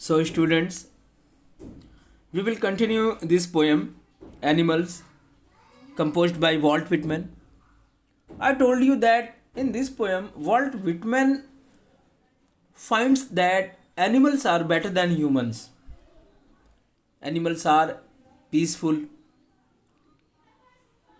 So, students, we will continue this poem, Animals, composed by Walt Whitman. I told you that in this poem, Walt Whitman finds that animals are better than humans. Animals are peaceful,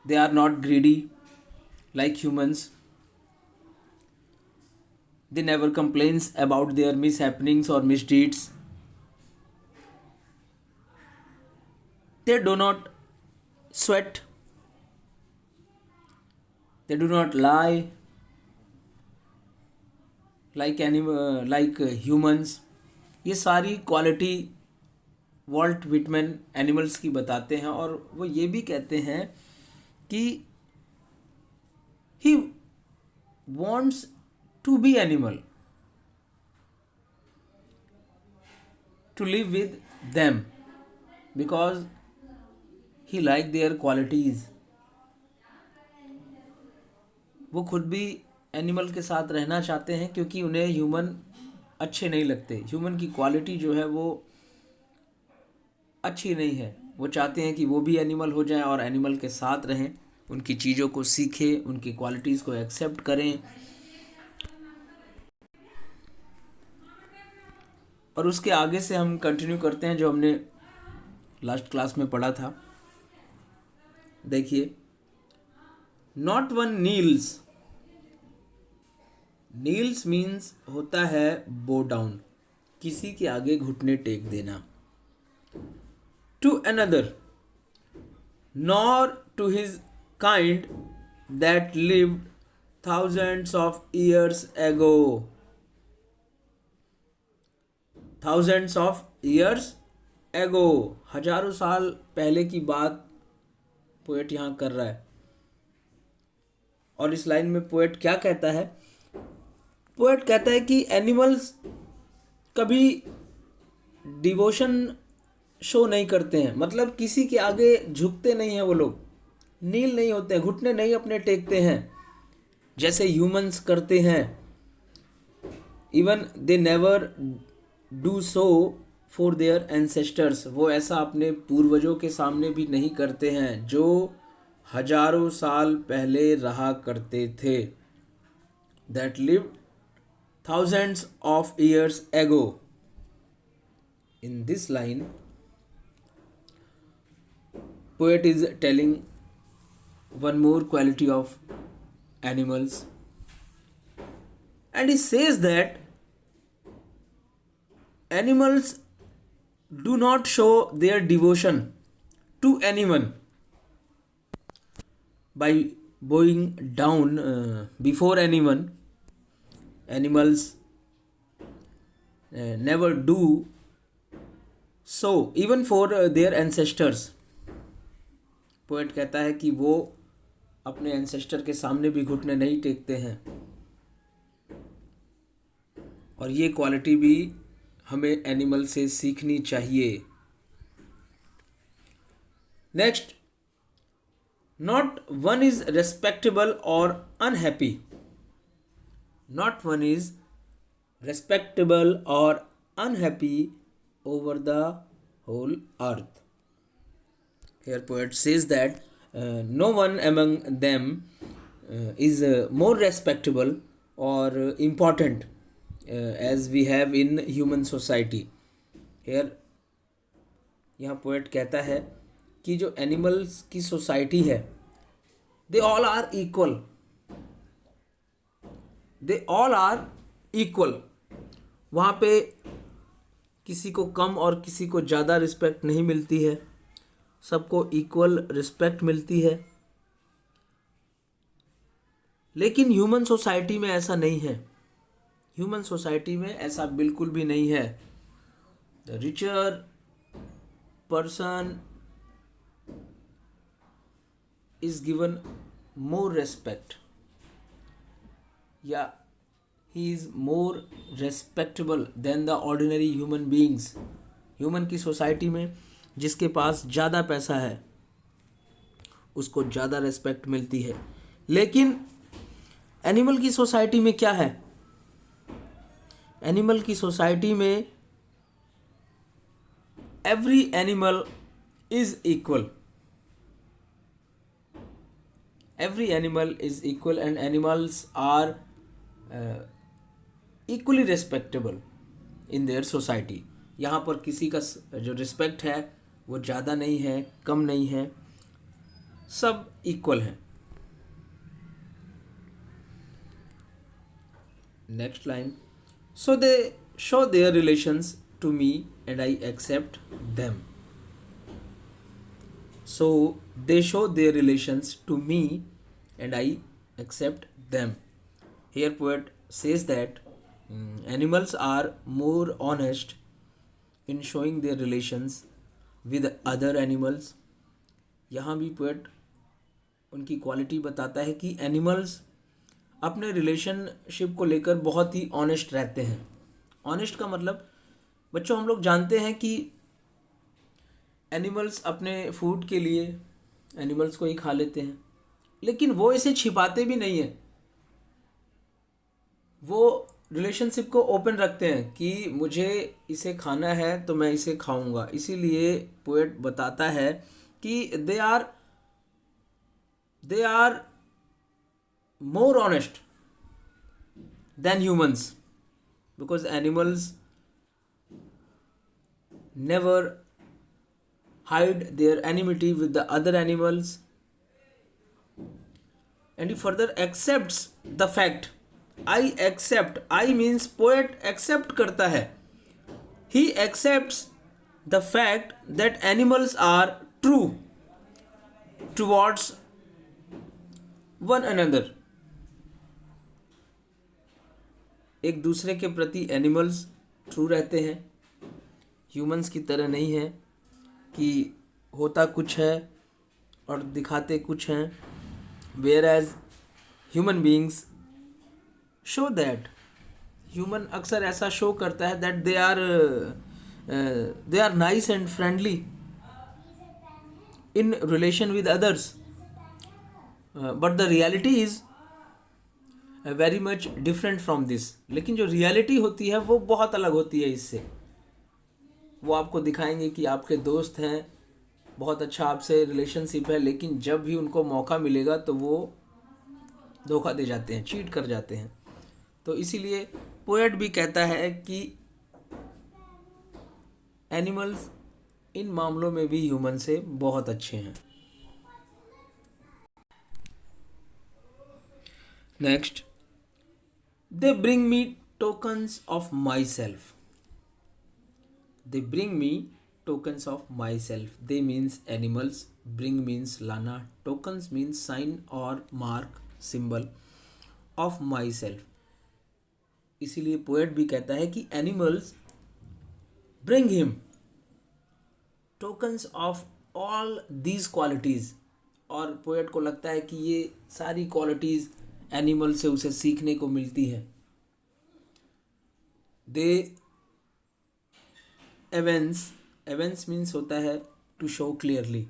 they are not greedy like humans. They never complains about their mishappenings or misdeeds. They do not sweat. They do not lie like humans. ये सारी quality Walt Whitman animals की बताते हैं और वो ये भी कहते हैं कि ही wants to be animal, to live with them because he like their qualities. वो खुद भी एनिमल के साथ रहना चाहते हैं क्योंकि उन्हें ह्यूमन अच्छे नहीं लगते. ह्यूमन की क्वालिटी जो है वो अच्छी नहीं है. वो चाहते हैं कि वो भी एनिमल हो जाए और एनिमल के साथ रहें, उनकी चीज़ों को सीखें, उनकी क्वालिटीज़ को एक्सेप्ट करें. और उसके आगे से हम कंटिन्यू करते हैं जो हमने लास्ट क्लास में पढ़ा था. देखिए, not one Niels. Niels means होता है बो डाउन, किसी के आगे घुटने टेक देना. To another, nor to his kind that lived thousands of years ago. Thousands of years ago, हजारों साल पहले की बात पोएट यहाँ कर रहा है. और इस लाइन में पोएट क्या कहता है? पोएट कहता है कि एनिमल्स कभी डिवोशन शो नहीं करते हैं, मतलब किसी के आगे झुकते नहीं हैं. वो लोग नील नहीं होते हैं, घुटने नहीं अपने टेकते हैं जैसे ह्यूमंस करते हैं. Even they never do so for their ancestors. वो ऐसा अपने पूर्वजों के सामने भी नहीं करते हैं जो हजारों साल पहले रहा करते थे. That lived thousands of years ago. In this line, poet is telling one more quality of animals, and he says that animals do not show their devotion to anyone by bowing down before anyone. Animals never do so even for their ancestors. Poet कहता है कि वो अपने ancestor के सामने भी घुटने नहीं टेकते हैं. और ये क्वालिटी भी हमें एनिमल से सीखनी चाहिए. Next, not one is respectable और unhappy. Not one is respectable or unhappy over the whole earth. Here poet says that no one among them is more respectable or important as we have in human society. Here यहाँ poet कहता है कि जो animals की society है, they all are equal. They all are equal. वहाँ पे किसी को कम और किसी को ज़्यादा रिस्पेक्ट नहीं मिलती है, सबको इक्वल रिस्पेक्ट मिलती है. लेकिन ह्यूमन सोसाइटी में ऐसा नहीं है. ह्यूमन सोसाइटी में ऐसा बिल्कुल भी नहीं है. The richer person is given more respect, या he is more respectable than the ordinary human beings. Human की सोसाइटी में जिसके पास ज़्यादा पैसा है उसको ज़्यादा रेस्पेक्ट मिलती है. लेकिन एनिमल की सोसाइटी में क्या है? एनिमल की सोसाइटी में every animal is equal. Every animal is equal and animals are equally respectable in their society. यहाँ पर किसी का जो रिस्पेक्ट है वो ज़्यादा नहीं है, कम नहीं है, सब इक्वल हैं. Next line. So they show their relations to me and I accept them. So they show their relations to me and I accept them. Here poet says that animals are more honest in showing their relations with other animals. यहाँ भी poet उनकी quality बताता है कि animals अपने relationship को लेकर बहुत ही ऑनेस्ट रहते हैं. ऑनेस्ट का मतलब बच्चों हम लोग जानते हैं कि एनिमल्स अपने फूड के लिए एनिमल्स को ही खा लेते हैं, लेकिन वो इसे छिपाते भी नहीं हैं. वो रिलेशनशिप को ओपन रखते हैं कि मुझे इसे खाना है तो मैं इसे खाऊंगा. इसीलिए पोएट बताता है कि they are more honest than humans, because animals never hide their enmity with the other animals. And he further accepts the fact. I accept. I means poet accept करता है. He accepts the fact that animals are true towards one another. एक दूसरे के प्रति animals true रहते हैं, humans की तरह नहीं है कि होता कुछ है और दिखाते कुछ हैं. Where as human beings show that, human अक्सर ऐसा शो करता है that they are nice and friendly in relation with others, but the reality is very much different from this. लेकिन जो रियलिटी होती है वो बहुत अलग होती है इससे. वो आपको दिखाएंगे कि आपके दोस्त हैं, बहुत अच्छा आपसे रिलेशनशिप है, लेकिन जब भी उनको मौका मिलेगा तो वो धोखा दे जाते हैं, चीट कर जाते हैं. तो इसीलिए पोएट भी कहता है कि एनिमल्स इन मामलों में भी ह्यूमन से बहुत अच्छे हैं. Next. They bring me tokens of my self. They bring me tokens of myself. They means animals, bring means लाना, tokens means sign or mark, symbol of myself. इसीलिए पोएट भी कहता है कि animals bring him tokens of all these qualities. और poet को लगता है कि ये सारी क्वालिटीज़ एनिमल से उसे सीखने को मिलती है. दे एवेंस मीन्स होता है टू शो क्लियरली,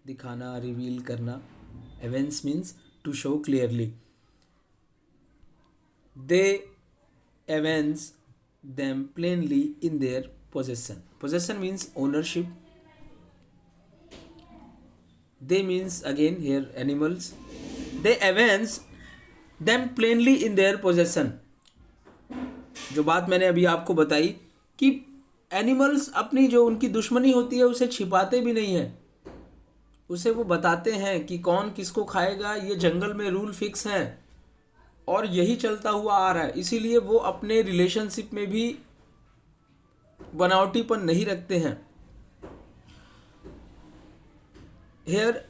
दिखाना, रिवील करना. Evinces means to show clearly. They evinces them plainly in their possession. Possession means ownership. They means again here animals. They evinces them plainly in their possession. जो बात मैंने अभी आपको बताई कि animals अपनी जो उनकी दुश्मनी होती है उसे छिपाते भी नहीं हैं, उसे वो बताते हैं कि कौन किसको खाएगा. ये जंगल में रूल फिक्स हैं और यही चलता हुआ आ रहा है. इसीलिए वो अपने रिलेशनशिप में भी बनावटीपन नहीं रखते हैं. Here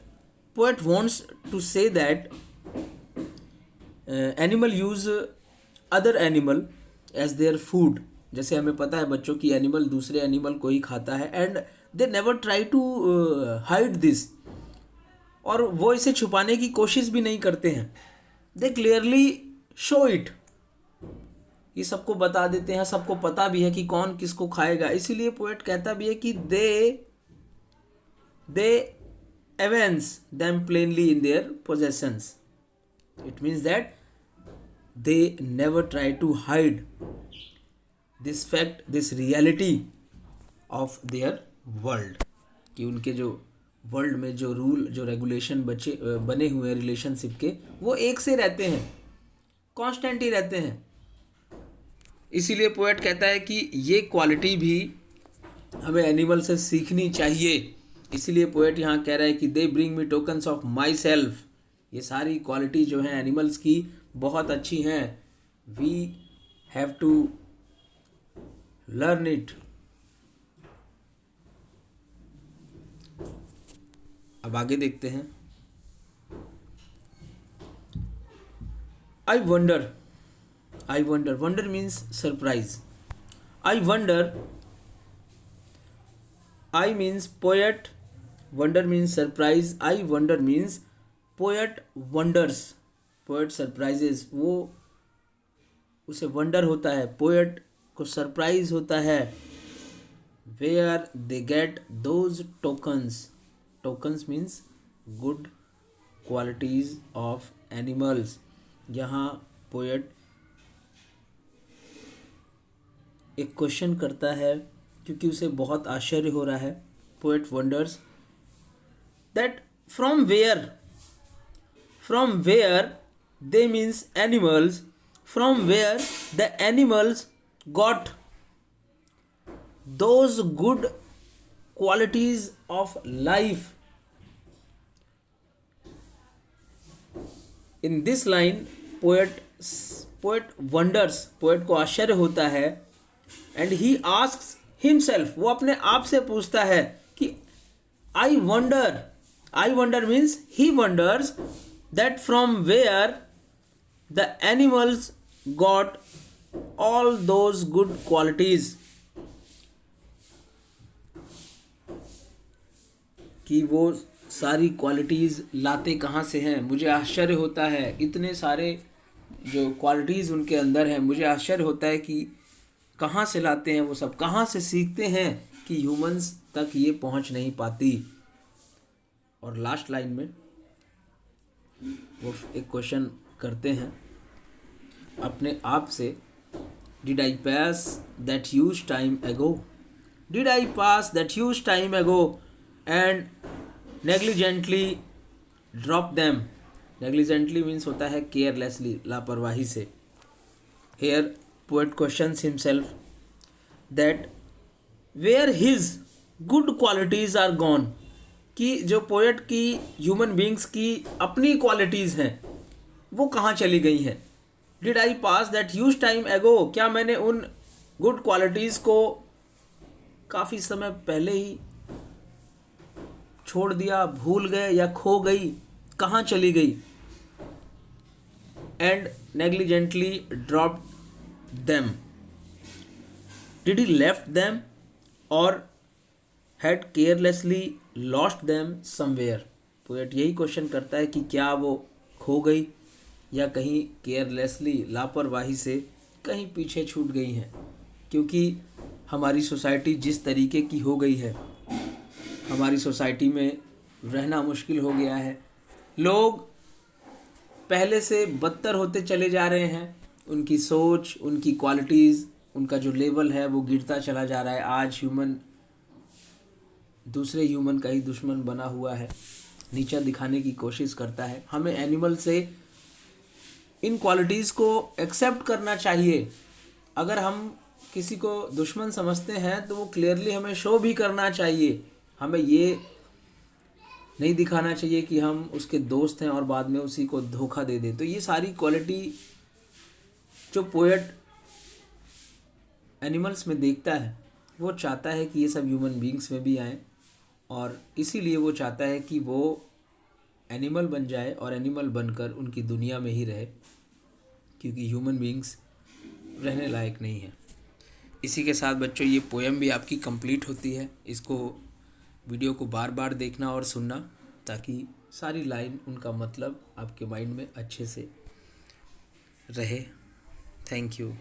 poet wants to say that animal use other animal as their food. जैसे हमें पता है बच्चों की एनिमल दूसरे एनिमल को ही खाता है and they never try to hide this. और वो इसे छुपाने की कोशिश भी नहीं करते हैं. They clearly show it. ये सबको बता देते हैं, सबको पता भी है कि कौन किसको खाएगा. इसीलिए पोएट कहता भी है कि they evinces them plainly in their possessions. It means that they never try to hide this fact, this reality of their world, कि उनके जो वर्ल्ड में जो रूल जो रेगुलेशन बने हुए हैं रिलेशनशिप के, वो एक से रहते हैं, कांस्टेंट ही रहते हैं। इसीलिए पोएट कहता है कि ये क्वालिटी भी हमें एनिमल से सीखनी चाहिए। इसीलिए पोएट यहाँ कह रहा है कि they bring me tokens of my self. ये सारी क्वालिटी जो हैं एनिमल्स की बहुत अच्छी हैं, we have to learn it. अब आगे देखते हैं। I wonder, I wonder, wonder means surprise. I wonder, I means poet, wonder means surprise. I wonder means poet wonders, poet surprises, वो उसे वंडर होता है, पोएट को सरप्राइज होता है। Where they get those tokens, tokens means good qualities of animals. यहाँ poet एक question करता है क्योंकि उसे बहुत आश्चर्य हो रहा है। Poet wonders that from where they means animals, from where the animals got those good qualities of life. In this line poet wonders, poet को आश्चर्य होता है, एंड ही आस्क्स हिमसेल्फ, वो अपने आप से पूछता है कि I wonder means he wonders that from where the animals got all those good qualities, कि वो सारी क्वालिटीज़ लाते कहाँ से हैं। मुझे आश्चर्य होता है, इतने सारे जो क्वालिटीज़ उनके अंदर हैं, मुझे आश्चर्य होता है कि कहाँ से लाते हैं वो सब, कहाँ से सीखते हैं कि ह्यूमंस तक ये पहुँच नहीं पाती। और लास्ट लाइन में वो एक क्वेश्चन करते हैं अपने आप से, did I pass that huge time ago, did I pass that huge time ago and negligently drop them. Negligently means होता है केयरलेसली, लापरवाही से। Here poet questions himself that where his good qualities are gone, कि जो poet की human beings की अपनी qualities हैं वो कहाँ चली गई हैं। Did I pass that huge time एगो, क्या मैंने उन गुड क्वालिटीज़ को काफ़ी समय पहले ही छोड़ दिया, भूल गए या खो गई, कहाँ चली गई। And negligently drop them, did he left them और had carelessly lost them somewhere. Poet यही क्वेश्चन करता है कि क्या वो खो गई या कहीं केयरलेसली, लापरवाही से कहीं पीछे छूट गई हैं। क्योंकि हमारी सोसाइटी जिस तरीके की हो गई है, हमारी सोसाइटी में रहना मुश्किल हो गया है, लोग पहले से बदतर होते चले जा रहे हैं, उनकी सोच, उनकी क्वालिटीज़, उनका जो लेवल है वो गिरता चला जा रहा है। आज ह्यूमन दूसरे ह्यूमन का ही दुश्मन बना हुआ है, नीचा दिखाने की कोशिश करता है। हमें एनिमल से इन क्वालिटीज़ को एक्सेप्ट करना चाहिए। अगर हम किसी को दुश्मन समझते हैं तो वो क्लियरली हमें शो भी करना चाहिए। हमें ये नहीं दिखाना चाहिए कि हम उसके दोस्त हैं और बाद में उसी को धोखा दे दें। तो ये सारी क्वालिटी जो पोएट एनिमल्स में देखता है, वो चाहता है कि ये सब ह्यूमन बींग्स में भी आए, और इसीलिए वो चाहता है कि वो एनिमल बन जाए और एनिमल बनकर उनकी दुनिया में ही रहे, क्योंकि ह्यूमन बींग्स रहने लायक नहीं है। इसी के साथ बच्चों ये पोएम भी आपकी कंप्लीट होती है। इसको वीडियो को बार बार देखना और सुनना, ताकि सारी लाइन, उनका मतलब आपके माइंड में अच्छे से रहे। Thank you.